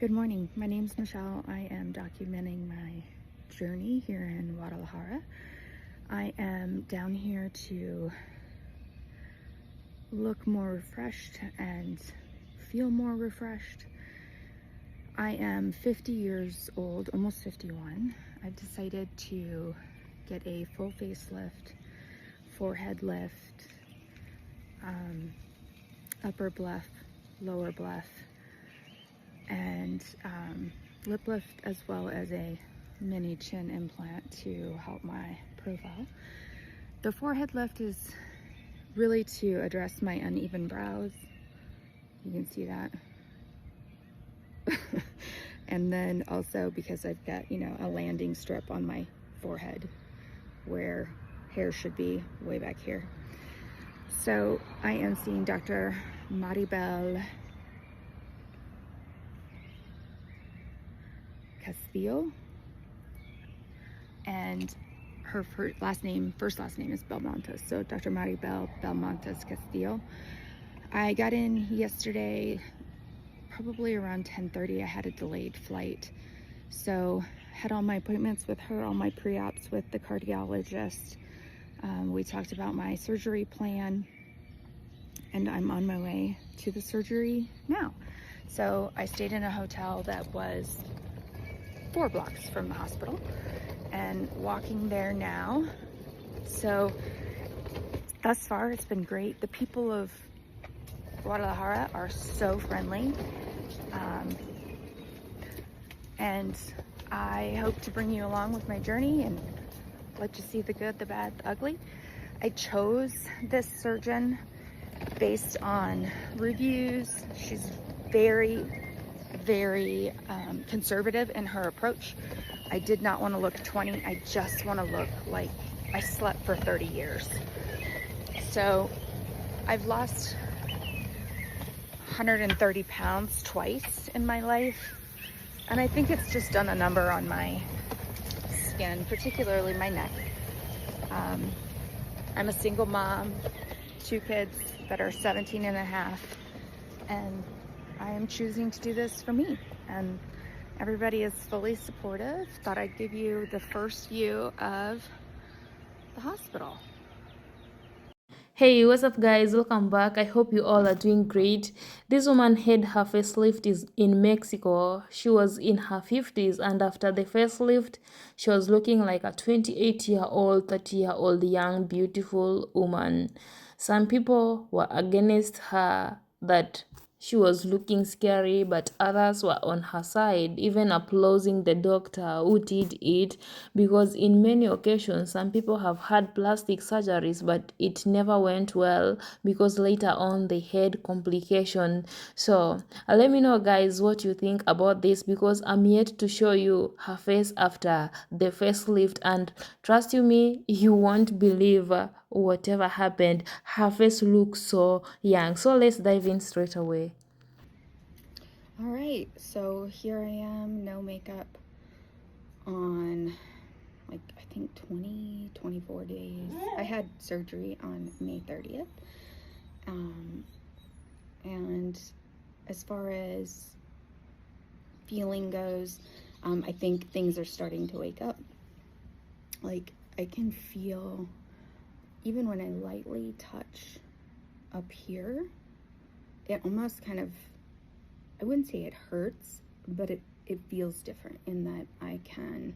Good morning. My name's Michelle. I am documenting my journey here in Guadalajara. I am down here to look more refreshed and feel more refreshed. I am 50 years old, almost 51. I've decided to get a full facelift, forehead lift, upper bluff, lower bluff, and lip lift, as well as a mini chin implant to help my profile. The forehead lift is really to address my uneven brows. You can see that. And then also because I've got, a landing strip on my forehead where hair should be way back here. So I am seeing Dr. Maribel Castillo, and her first last name is Belmontes. So Dr. Maribel Belmontes Castillo. I got in yesterday, probably around 10:30. I had a delayed flight, so had all my appointments with her, all my pre-ops with the cardiologist. We talked about my surgery plan, and I'm on my way to the surgery now. So I stayed in a hotel that was 4 blocks from the hospital and walking there now. So thus far it's been great. The people of Guadalajara are so friendly, and I hope to bring you along with my journey and let you see the good, the bad, the ugly. I chose this surgeon based on reviews. She's very conservative in her approach. I did not want to look 20. I just want to look like I slept for 30 years. So I've lost 130 pounds twice in my life, and I think it's just done a number on my skin, particularly my neck. I'm a single mom, 2 kids that are 17 and a half, and I am choosing to do this for me, and everybody is fully supportive. Thought I'd give you the first view of the hospital. Hey, what's up, guys? Welcome back. I hope you all are doing great. This woman had her facelift is in Mexico. She was in her 50s, and after the facelift, she was looking like a 28-year-old, 30-year-old young, beautiful woman. Some people were against her that she was looking scary, but others were on her side, even applauding the doctor who did it, because in many occasions some people have had plastic surgeries but it never went well because later on they had complications. So let me know, guys, what you think about this, because I'm yet to show you her face after the facelift, and trust you me, you won't believe whatever happened. Her face looks so young. So let's dive in straight away. All right, so here I am, no makeup on like I think 24 days. I had surgery on May 30th. And as far as feeling goes, I think things are starting to wake up. Like I can feel, even when I lightly touch up here, it almost kind of, I wouldn't say it hurts, but it feels different in that I can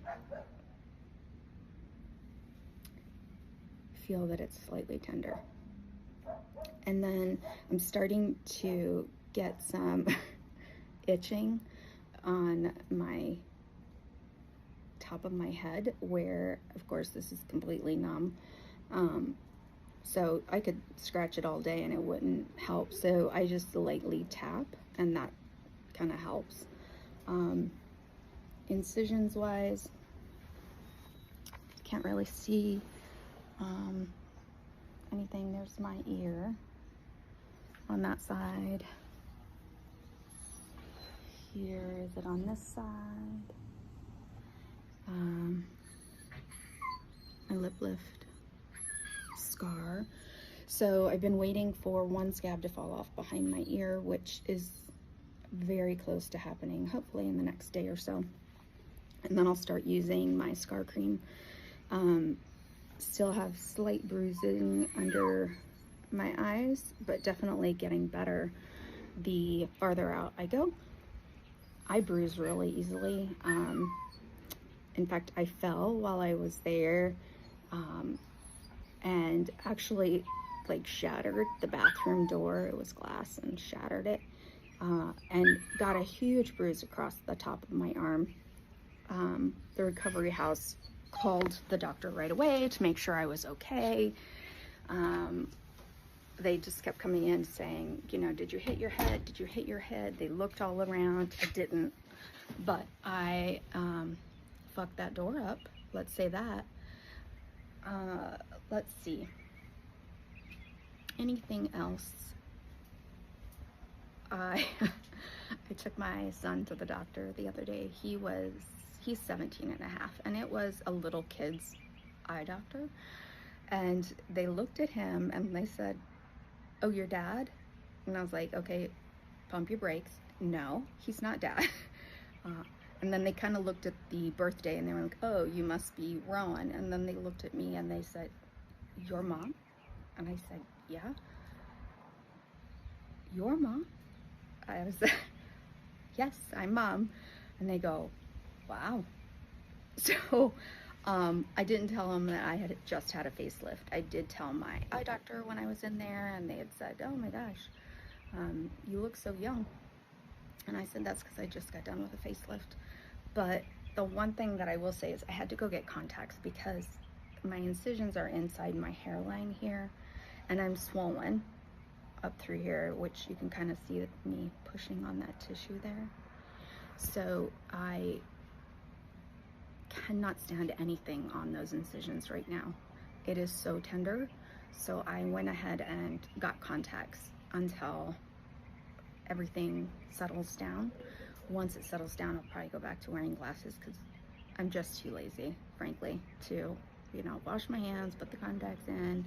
feel that it's slightly tender. And then I'm starting to get some itching on my top of my head, where of course this is completely numb. So I could scratch it all day and it wouldn't help. So I just lightly tap and that kind of helps. Incisions wise, can't really see anything. There's my ear on that side. Here, is it on this side? My lip lift scar. So I've been waiting for one scab to fall off behind my ear, which is very close to happening, hopefully in the next day or so. And then I'll start using my scar cream. Still have slight bruising under my eyes, but definitely getting better the farther out I go. I bruise really easily. In fact, I fell while I was there, and actually like shattered the bathroom door. It was glass, and shattered it, and got a huge bruise across the top of my arm. The recovery house called the doctor right away to make sure I was okay. They just kept coming in saying, you know, did you hit your head? Did you hit your head? They looked all around. I didn't, but I fucked that door up. Let's say that. Let's see. Anything else? I took my son to the doctor the other day. He's 17 and a half, and it was a little kid's eye doctor. And they looked at him and they said, oh, your dad? And I was like, okay, pump your brakes. No, he's not dad. And then they kind of looked at the birthday and they were like, oh, you must be Rowan. And then they looked at me and they said, your mom? And I said, yeah. Your mom? I was yes, I'm mom. And they go, wow. So I didn't tell them that I had just had a facelift. I did tell my eye doctor when I was in there, and they had said, oh my gosh, you look so young. And I said, that's because I just got done with a facelift. But the one thing that I will say is I had to go get contacts because my incisions are inside my hairline here, and I'm swollen up through here, which you can kind of see me pushing on that tissue there. So I cannot stand anything on those incisions right now. It is so tender. So I went ahead and got contacts until everything settles down. Once it settles down, I'll probably go back to wearing glasses because I'm just too lazy, frankly, to, you know, wash my hands, put the contacts in,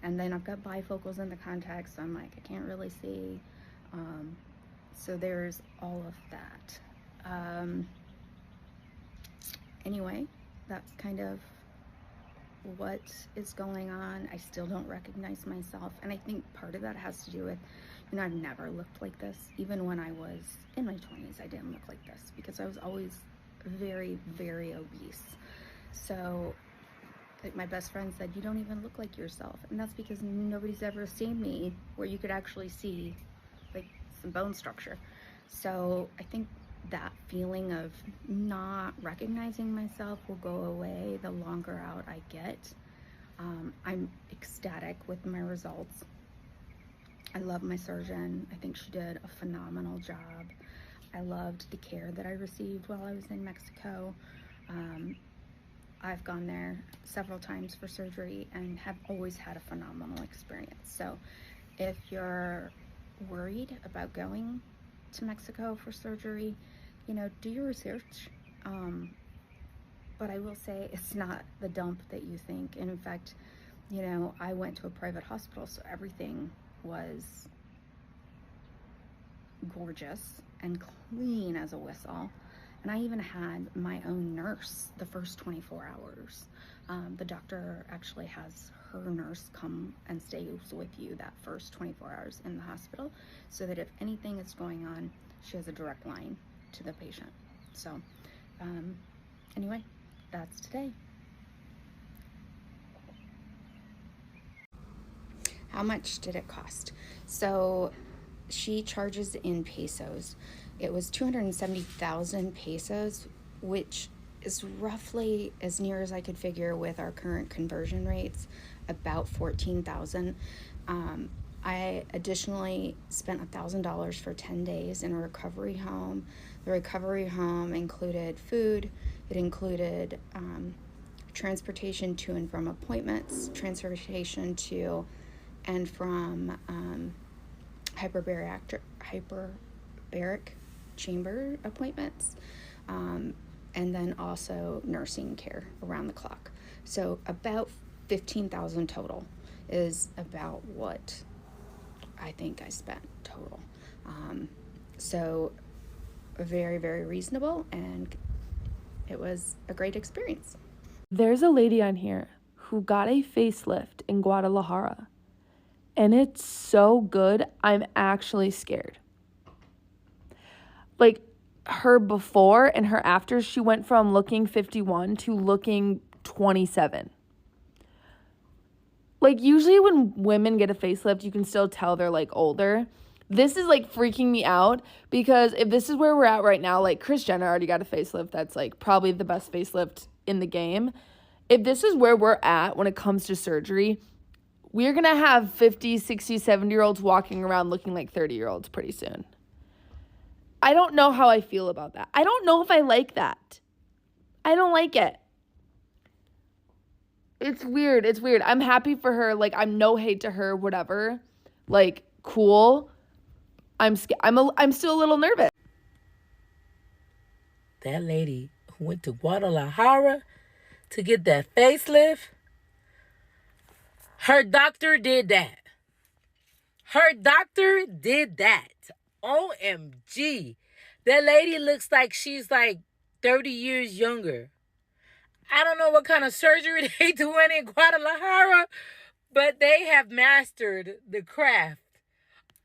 and then I've got bifocals in the contacts, so I'm like, I can't really see. So there's all of that. Anyway, that's kind of what is going on. I still don't recognize myself, and I think part of that has to do with, you know, I've never looked like this. Even when I was in my 20s, I didn't look like this because I was always very, very obese. So like my best friend said, you don't even look like yourself, and that's because nobody's ever seen me where you could actually see like some bone structure. So I think that feeling of not recognizing myself will go away the longer out I get. I'm ecstatic with my results. I love my surgeon. I think she did a phenomenal job. I loved the care that I received while I was in Mexico. I've gone there several times for surgery and have always had a phenomenal experience. So if you're worried about going to Mexico for surgery, you know, do your research. But I will say it's not the dump that you think. And in fact, you know, I went to a private hospital, so everything was gorgeous and clean as a whistle. And I even had my own nurse the first 24 hours. The doctor actually has her nurse come and stays with you that first 24 hours in the hospital, so that if anything is going on, she has a direct line to the patient. So anyway, that's today. How much did it cost? So she charges in pesos. It was 270,000 pesos, which is roughly, as near as I could figure with our current conversion rates, about 14,000. I additionally spent $1,000 for 10 days in a recovery home. The recovery home included food. It included transportation to and from appointments, transportation to and from hyperbaric chamber appointments, and then also nursing care around the clock. So about 15,000 total is about what I think I spent total. So very, very reasonable, and it was a great experience. There's a lady on here who got a facelift in Guadalajara, and it's so good, I'm actually scared. Like, her before and her after, she went from looking 51 to looking 27. Like, usually when women get a facelift, you can still tell they're, like, older. This is, like, freaking me out because if this is where we're at right now, like, Kris Jenner already got a facelift that's, like, probably the best facelift in the game. If this is where we're at when it comes to surgery, we're going to have 50, 60, 70-year-olds walking around looking like 30-year-olds pretty soon. I don't know how I feel about that. I don't know if I like that. I don't like it. It's weird. It's weird. I'm happy for her. Like, I'm no hate to her, whatever. Like, cool. I'm still a little nervous. That lady who went to Guadalajara to get that facelift, her doctor did that. Her doctor did that. OMG. That lady looks like she's like 30 years younger. I don't know what kind of surgery they doing in Guadalajara, but they have mastered the craft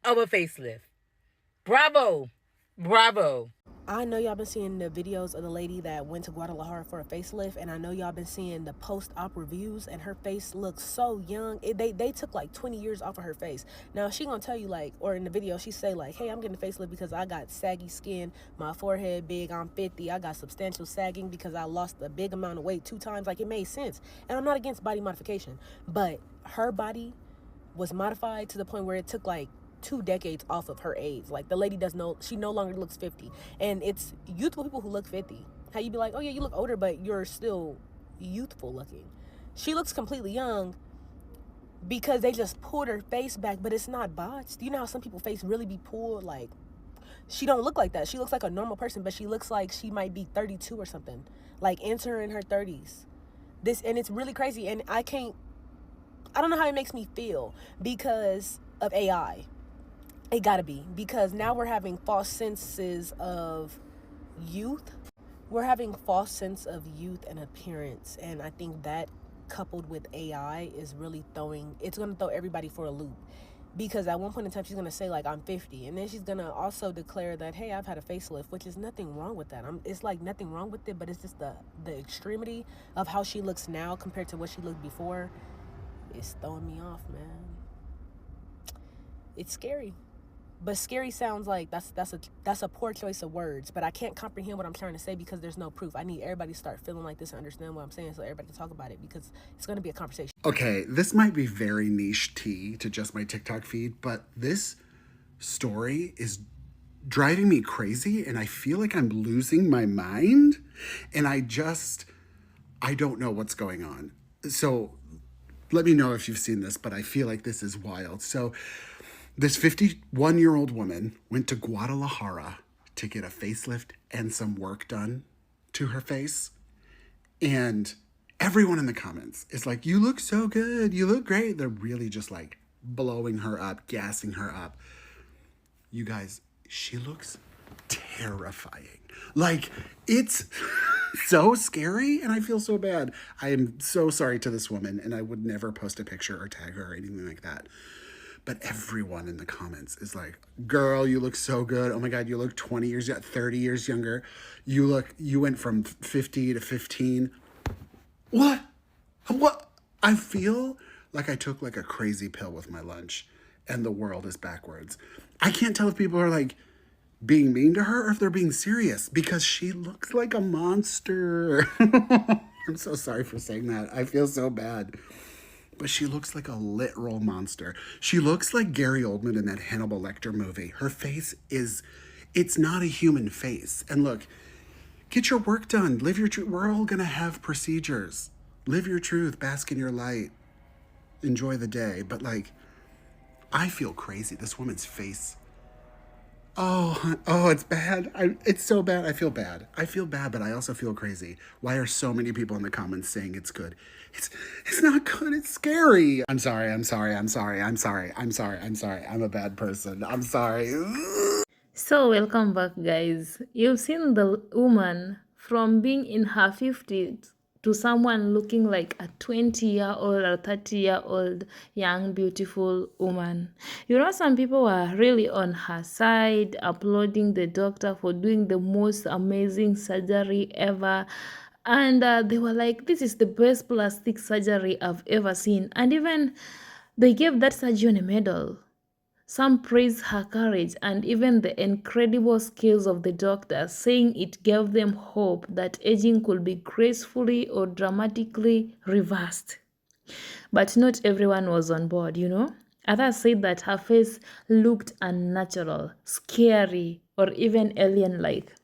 of a facelift. Bravo. Bravo. I know y'all been seeing the videos of the lady that went to Guadalajara for a facelift, and I know y'all been seeing the post-op reviews, and her face looks so young. They took like 20 years off of her face. Now she gonna tell you, like, or in the video she say like, hey, I'm getting a facelift because I got saggy skin, my forehead big, I'm 50, I got substantial sagging because I lost a big amount of weight 2 times. Like, it made sense. And I'm not against body modification, but her body was modified to the point where it took like 2 decades off of her age. Like, the lady she no longer looks 50. And it's youthful people who look 50. How you be like, oh yeah, you look older, but you're still youthful looking. She looks completely young because they just pulled her face back, but it's not botched. You know how some people's face really be pulled? Like, she don't look like that. She looks like a normal person, but she looks like she might be 32 or something. Like, enter in her 30s. And it's really crazy. And I don't know how it makes me feel because of AI. It gotta be, because now we're having false senses of youth. We're having false sense of youth and appearance, and I think that coupled with AI is really it's gonna throw everybody for a loop. Because at one point in time she's gonna say like, I'm 50, and then she's gonna also declare that, hey, I've had a facelift, which is nothing wrong with that. It's like nothing wrong with it, but it's just the extremity of how she looks now compared to what she looked before. It's throwing me off, man. It's scary. But scary sounds like that's a poor choice of words, but I can't comprehend what I'm trying to say because there's no proof. I need everybody to start feeling like this and understand what I'm saying so everybody can talk about it, because it's going to be a conversation. Okay, this might be very niche tea to just my TikTok feed, but this story is driving me crazy and I feel like I'm losing my mind, and I don't know what's going on. So let me know if you've seen this, but I feel like this is wild. So this 51-year-old woman went to Guadalajara to get a facelift and some work done to her face. And everyone in the comments is like, you look so good. You look great. They're really just like blowing her up, gassing her up. You guys, she looks terrifying. Like, it's so scary, and I feel so bad. I am so sorry to this woman, and I would never post a picture or tag her or anything like that. But everyone in the comments is like, girl, you look so good. Oh my God, you look 20 years, 30 years younger. You went from 50 to 15. What? I feel like I took like a crazy pill with my lunch and the world is backwards. I can't tell if people are like being mean to her or if they're being serious, because she looks like a monster. I'm so sorry for saying that. I feel so bad. But she looks like a literal monster. She looks like Gary Oldman in that Hannibal Lecter movie. Her face it's not a human face. And look, get your work done. Live your truth. We're all gonna have procedures. Live your truth, bask in your light, enjoy the day. But like, I feel crazy. This woman's face. Oh, it's bad. It's so bad. I feel bad. I feel bad, but I also feel crazy. Why are so many people in the comments saying it's good? It's not good. It's scary. I'm sorry. I'm a bad person. I'm sorry. So, welcome back, guys. You've seen the woman from being in her 50s to someone looking like a 20-year-old or 30-year-old young, beautiful woman. You know, some people were really on her side, applauding the doctor for doing the most amazing surgery ever. And they were like, this is the best plastic surgery I've ever seen. And even they gave that surgeon a medal. Some praised her courage and even the incredible skills of the doctor, saying it gave them hope that aging could be gracefully or dramatically reversed. But not everyone was on board, you know? Others said that her face looked unnatural, scary, or even alien like.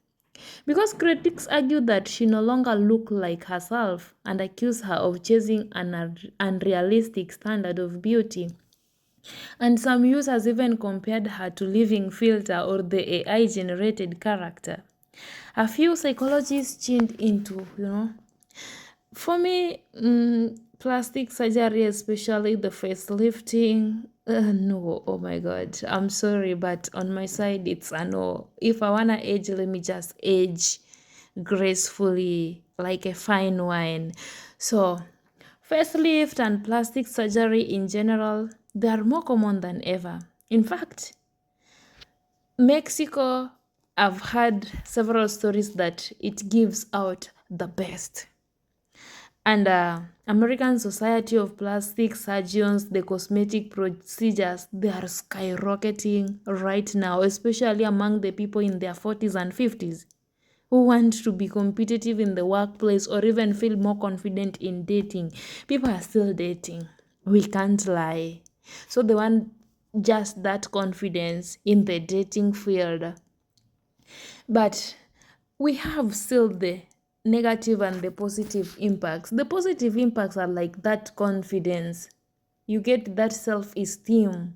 Because critics argued that she no longer looked like herself and accused her of chasing an unrealistic standard of beauty. And some users even compared her to Living Filter or the AI generated character. A few psychologists tuned into, For me, plastic surgery, especially the facelifting, no, oh my god, I'm sorry, but on my side, it's a no. If I wanna age, let me just age gracefully, like a fine wine. So, facelift and plastic surgery in general, they are more common than ever. In fact, Mexico, I've heard several stories that it gives out the best. And American Society of Plastic Surgeons, the cosmetic procedures, they are skyrocketing right now, especially among the people in their 40s and 50s who want to be competitive in the workplace or even feel more confident in dating. People are still dating. We can't lie. So they want just that confidence in the dating field. But we have still the negative and the positive impacts. The positive impacts are like that confidence. You get that self esteem.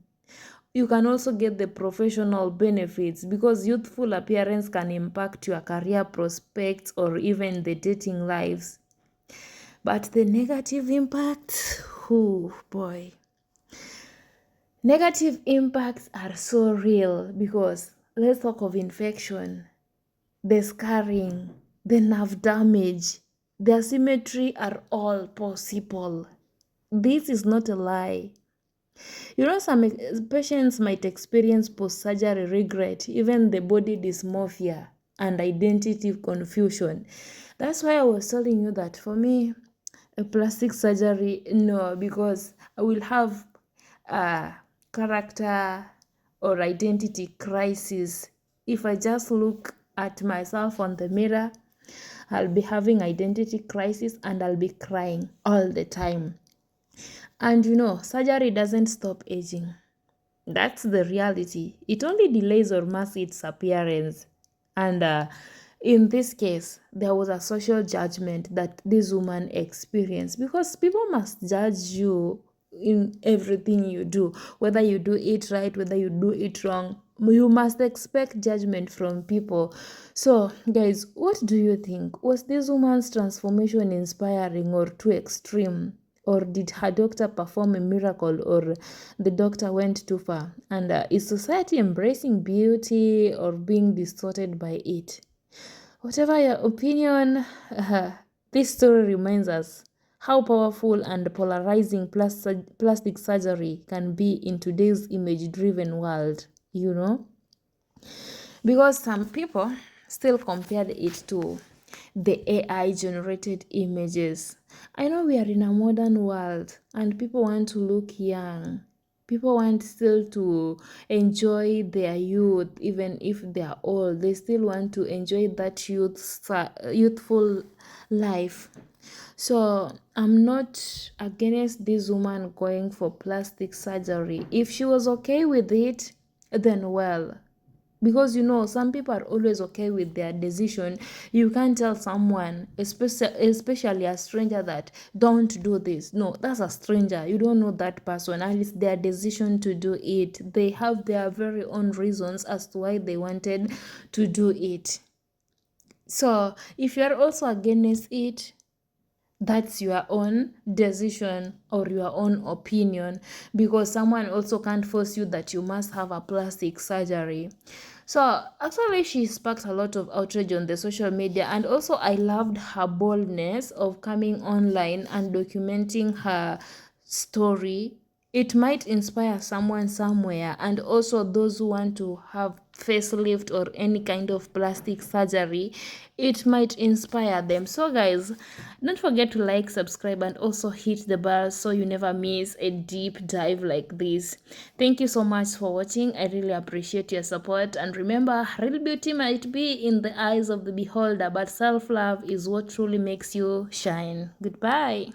You can also get the professional benefits because youthful appearance can impact your career prospects or even the dating lives. But the negative impacts, oh boy. Negative impacts are so real because let's talk of infection, the scarring, the nerve damage, the asymmetry are all possible. This is not a lie. You know, some patients might experience post surgery regret, even the body dysmorphia and identity confusion. That's why I was telling you that for me, a plastic surgery, no, because I will have a character or identity crisis. If I just look at myself on the mirror, I'll be having identity crisis and I'll be crying all the time. And you know, surgery doesn't stop aging. That's the reality. It only delays or masks its appearance. And in this case, there was a social judgment that this woman experienced because people must judge you in everything you do, whether you do it right, whether you do it wrong. You must expect judgment from people. So, guys, what do you think? Was this woman's transformation inspiring or too extreme? Or did her doctor perform a miracle, or the doctor went too far? And is society embracing beauty or being distorted by it? Whatever your opinion, this story reminds us how powerful and polarizing plastic surgery can be in today's image driven world, because some people still compared it to the AI generated images. I know we are in a modern world and people want to look young. People want still to enjoy their youth, even if they are old. They still want to enjoy that youthful life. So I'm not against this woman going for plastic surgery. If she was okay with it, then well, because some people are always okay with their decision. You can't tell someone, especially a stranger, that don't do this. No, that's a stranger. You don't know that person and it's their decision to do it. They have their very own reasons as to why they wanted to do it. So if you're also against it, that's your own decision or your own opinion, because someone also can't force you that you must have a plastic surgery. So actually, she sparked a lot of outrage on the social media, and also I loved her boldness of coming online and documenting her story. It might inspire someone somewhere, and also those who want to have facelift or any kind of plastic surgery, it might inspire them. So guys, don't forget to like, subscribe, and also hit the bell so you never miss a deep dive like this. Thank you so much for watching. I really appreciate your support, and remember, real beauty might be in the eyes of the beholder, but self-love is what truly makes you shine. Goodbye.